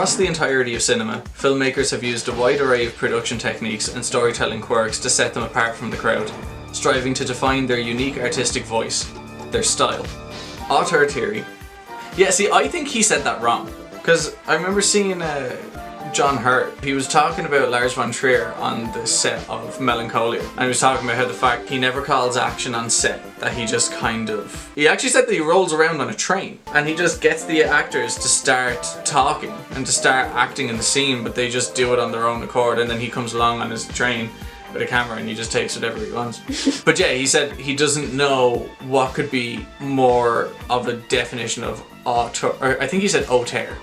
Across the entirety of cinema, filmmakers have used a wide array of production techniques and storytelling quirks to set them apart from the crowd, striving to define their unique artistic voice, their style. Auteur theory. Yeah, see, I think he said that wrong. Because I remember seeing John Hurt. He was talking about Lars von Trier on the set of Melancholia. And he was talking about how the fact he never calls action on set. That he just kind of... He actually said that he rolls around on a train. And he just gets the actors to start talking and to start acting in the scene. But they just do it on their own accord. And then he comes along on his train with a camera and he just takes whatever he wants. But yeah, he said he doesn't know what could be more of a definition of auteur. Or I think he said auteur.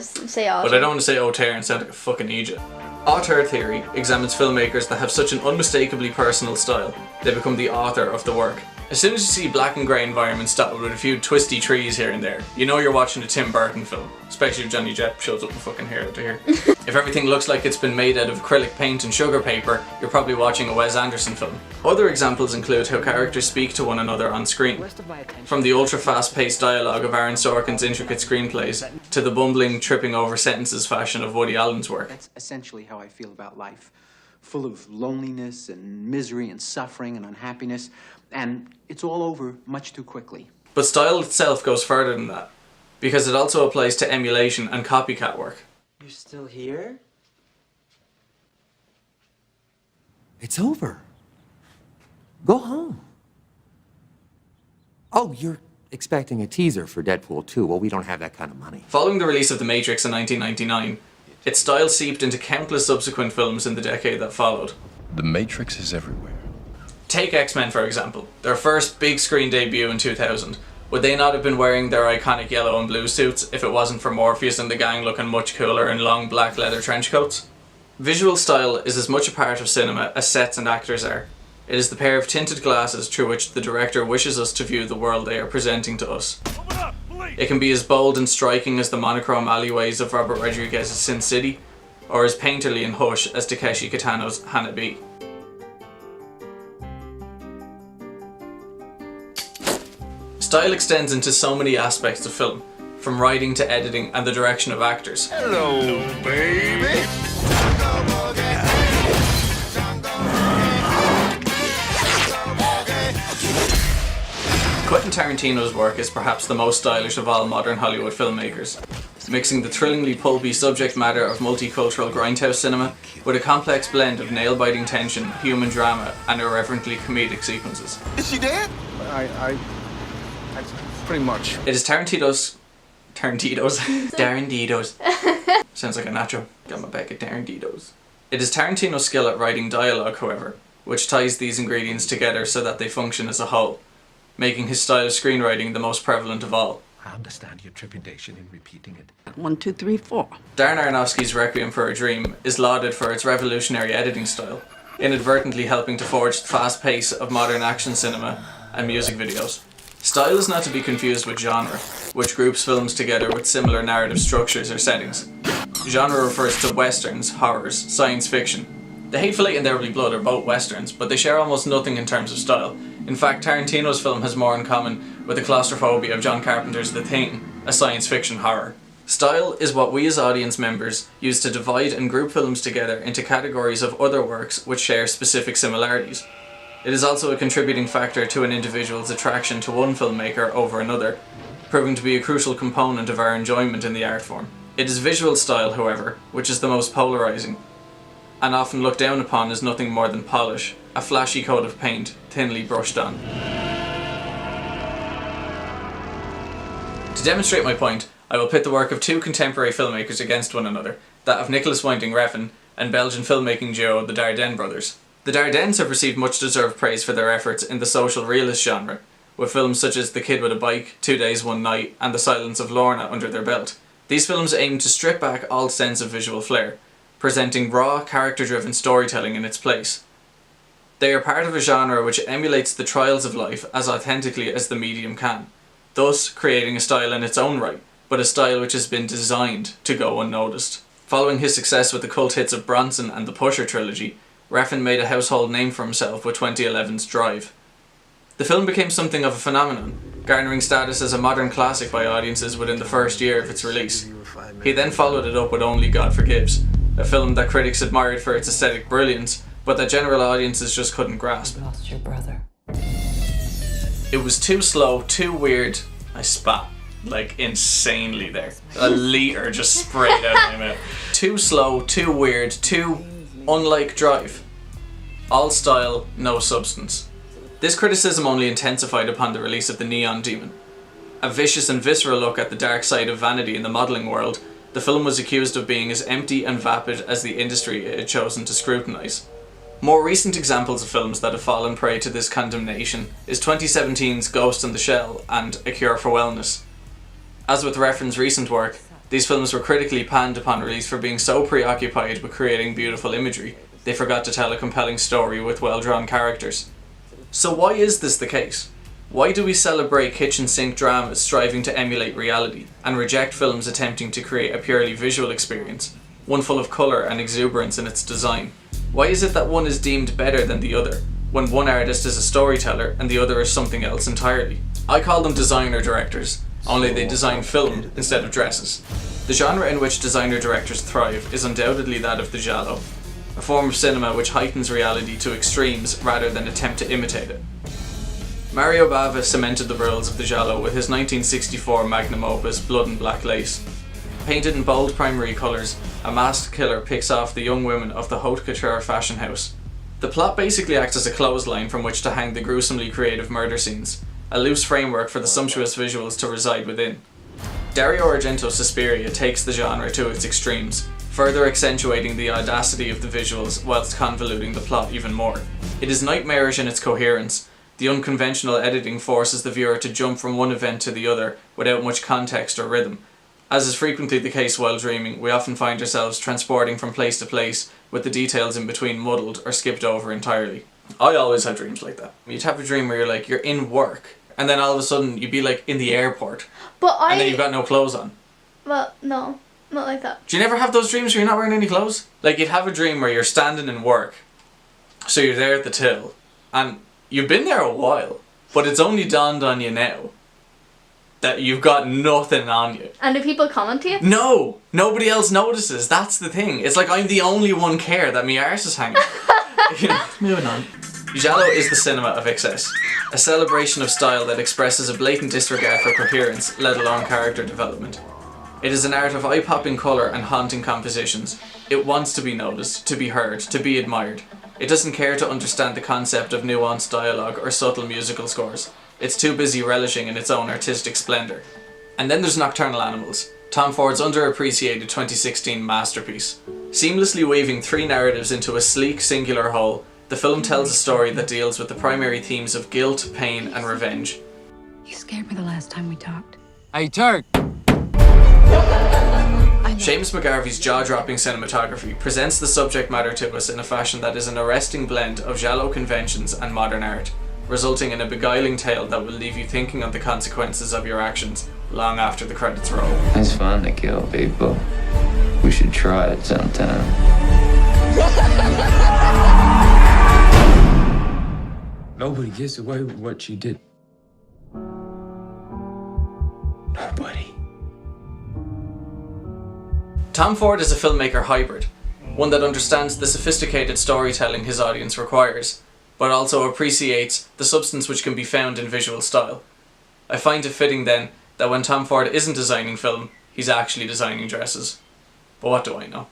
Say auteur. But I don't want to say auteur and sound like a fucking idiot. Auteur theory examines filmmakers that have such an unmistakably personal style, they become the author of the work. As soon as you see black and grey environments dotted with a few twisty trees here and there, you know you're watching a Tim Burton film. Especially if Johnny Depp shows up in fucking Herald to here. If everything looks like it's been made out of acrylic paint and sugar paper, you're probably watching a Wes Anderson film. Other examples include how characters speak to one another on screen. From the ultra fast-paced dialogue of Aaron Sorkin's intricate screenplays, to the bumbling, tripping over sentences fashion of Woody Allen's work. That's essentially how I feel about life. Full of loneliness and misery and suffering and unhappiness. And it's all over much too quickly. But style itself goes further than that, because it also applies to emulation and copycat work. You're still here? It's over. Go home. Oh, you're expecting a teaser for Deadpool 2. Well, we don't have that kind of money. Following the release of The Matrix in 1999, its style seeped into countless subsequent films in the decade that followed. The Matrix is everywhere. Take X-Men for example, their first big screen debut in 2000. Would they not have been wearing their iconic yellow and blue suits if it wasn't for Morpheus and the gang looking much cooler in long black leather trench coats? Visual style is as much a part of cinema as sets and actors are. It is the pair of tinted glasses through which the director wishes us to view the world they are presenting to us. It can be as bold and striking as the monochrome alleyways of Robert Rodriguez's Sin City, or as painterly and hush as Takeshi Kitano's Hana-Bi. Style extends into so many aspects of film, from writing to editing and the direction of actors. Hello, baby. Quentin Tarantino's work is perhaps the most stylish of all modern Hollywood filmmakers, mixing the thrillingly pulpy subject matter of multicultural grindhouse cinema with a complex blend of nail-biting tension, human drama, and irreverently comedic sequences. Is she dead? I pretty much. It is Tarantino's... Sounds like a nacho. Got my bag of Tarantinos. It is Tarantino's skill at writing dialogue, however, which ties these ingredients together so that they function as a whole, making his style of screenwriting the most prevalent of all. I understand your trepidation in repeating it. 1, 2, 3, 4. Darren Aronofsky's Requiem for a Dream is lauded for its revolutionary editing style, inadvertently helping to forge the fast pace of modern action cinema and music videos. Style is not to be confused with genre, which groups films together with similar narrative structures or settings. Genre refers to westerns, horrors, science fiction. The Hateful Eight and There Will Be Blood are both westerns, but they share almost nothing in terms of style. In fact, Tarantino's film has more in common with the claustrophobia of John Carpenter's The Thing, a science fiction horror. Style is what we as audience members use to divide and group films together into categories of other works which share specific similarities. It is also a contributing factor to an individual's attraction to one filmmaker over another, proving to be a crucial component of our enjoyment in the art form. It is visual style, however, which is the most polarizing, and often looked down upon as nothing more than polish, a flashy coat of paint, thinly brushed on. To demonstrate my point, I will pit the work of two contemporary filmmakers against one another, that of Nicolas Winding Refn and Belgian filmmaking duo the Dardenne brothers. The Dardennes have received much deserved praise for their efforts in the social realist genre, with films such as The Kid with a Bike, 2 Days, One Night, and The Silence of Lorna under their belt. These films aim to strip back all sense of visual flair, presenting raw, character-driven storytelling in its place. They are part of a genre which emulates the trials of life as authentically as the medium can, thus creating a style in its own right, but a style which has been designed to go unnoticed. Following his success with the cult hits of Bronson and the Pusher trilogy, Refn made a household name for himself with 2011's Drive. The film became something of a phenomenon, garnering status as a modern classic by audiences within the first year of its release. He then followed it up with Only God Forgives, a film that critics admired for its aesthetic brilliance, but that general audiences just couldn't grasp. Lost your brother. It was too slow, too weird. I spat, like, insanely there. A liter just sprayed out of my mouth. Too slow, too weird, too unlike Drive. All style, no substance. This criticism only intensified upon the release of The Neon Demon. A vicious and visceral look at the dark side of vanity in the modelling world, the film was accused of being as empty and vapid as the industry it had chosen to scrutinise. More recent examples of films that have fallen prey to this condemnation is 2017's Ghost in the Shell and A Cure for Wellness. As with Refn's recent work, these films were critically panned upon release for being so preoccupied with creating beautiful imagery, they forgot to tell a compelling story with well-drawn characters. So why is this the case? Why do we celebrate kitchen sink dramas striving to emulate reality, and reject films attempting to create a purely visual experience, one full of colour and exuberance in its design? Why is it that one is deemed better than the other, when one artist is a storyteller and the other is something else entirely? I call them designer directors, only they design film instead of dresses. The genre in which designer directors thrive is undoubtedly that of the giallo, a form of cinema which heightens reality to extremes rather than attempt to imitate it. Mario Bava cemented the rules of the giallo with his 1964 magnum opus Blood and Black Lace. Painted in bold primary colours, a masked killer picks off the young women of the haute couture fashion house. The plot basically acts as a clothesline from which to hang the gruesomely creative murder scenes, a loose framework for the sumptuous visuals to reside within. Dario Argento's Suspiria takes the genre to its extremes, further accentuating the audacity of the visuals whilst convoluting the plot even more. It is nightmarish in its coherence. The unconventional editing forces the viewer to jump from one event to the other without much context or rhythm. As is frequently the case while dreaming, we often find ourselves transporting from place to place with the details in between muddled or skipped over entirely. I always have dreams like that. You'd have a dream where you're in work, and then all of a sudden you'd be like in the airport, and then you've got no clothes on. Well, no, not like that. Do you never have those dreams where you're not wearing any clothes? Like you'd have a dream where you're standing in work, so you're there at the till, and you've been there a while, but it's only dawned on you now that you've got nothing on you. And do people comment to you? No! Nobody else notices. That's the thing. It's like I'm the only one care that me arse is hanging. You know, moving on. Giallo is the cinema of excess. A celebration of style that expresses a blatant disregard for coherence, let alone character development. It is an art of eye-popping colour and haunting compositions. It wants to be noticed, to be heard, to be admired. It doesn't care to understand the concept of nuanced dialogue or subtle musical scores. It's too busy relishing in its own artistic splendour. And then there's Nocturnal Animals, Tom Ford's underappreciated 2016 masterpiece. Seamlessly weaving three narratives into a sleek, singular whole, the film tells a story that deals with the primary themes of guilt, pain, and revenge. You scared me the last time we talked. Hey, Turk! Seamus McGarvey's jaw-dropping cinematography presents the subject matter to us in a fashion that is an arresting blend of giallo conventions and modern art, resulting in a beguiling tale that will leave you thinking on the consequences of your actions long after the credits roll. It's fun to kill people. We should try it sometime. Nobody gets away with what she did. Nobody. Tom Ford is a filmmaker hybrid, one that understands the sophisticated storytelling his audience requires, but also appreciates the substance which can be found in visual style. I find it fitting then that when Tom Ford isn't designing film, he's actually designing dresses. But what do I know?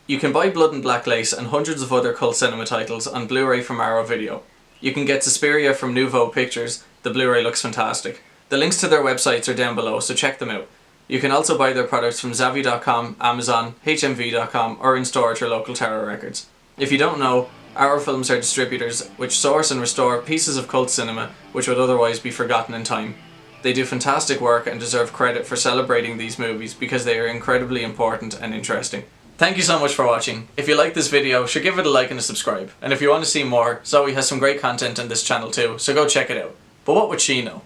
You can buy Blood and Black Lace and hundreds of other cult cinema titles on Blu-ray from Arrow Video. You can get Suspiria from Nouveau Pictures. The Blu-ray looks fantastic. The links to their websites are down below, so check them out. You can also buy their products from Zavvi.com, Amazon, HMV.com, or in store at your local Tower Records. If you don't know, Arrow Films are distributors which source and restore pieces of cult cinema which would otherwise be forgotten in time. They do fantastic work and deserve credit for celebrating these movies because they are incredibly important and interesting. Thank you so much for watching. If you like this video, sure give it a like and a subscribe. And if you want to see more, Zoe has some great content on this channel too, so go check it out. But what would she know?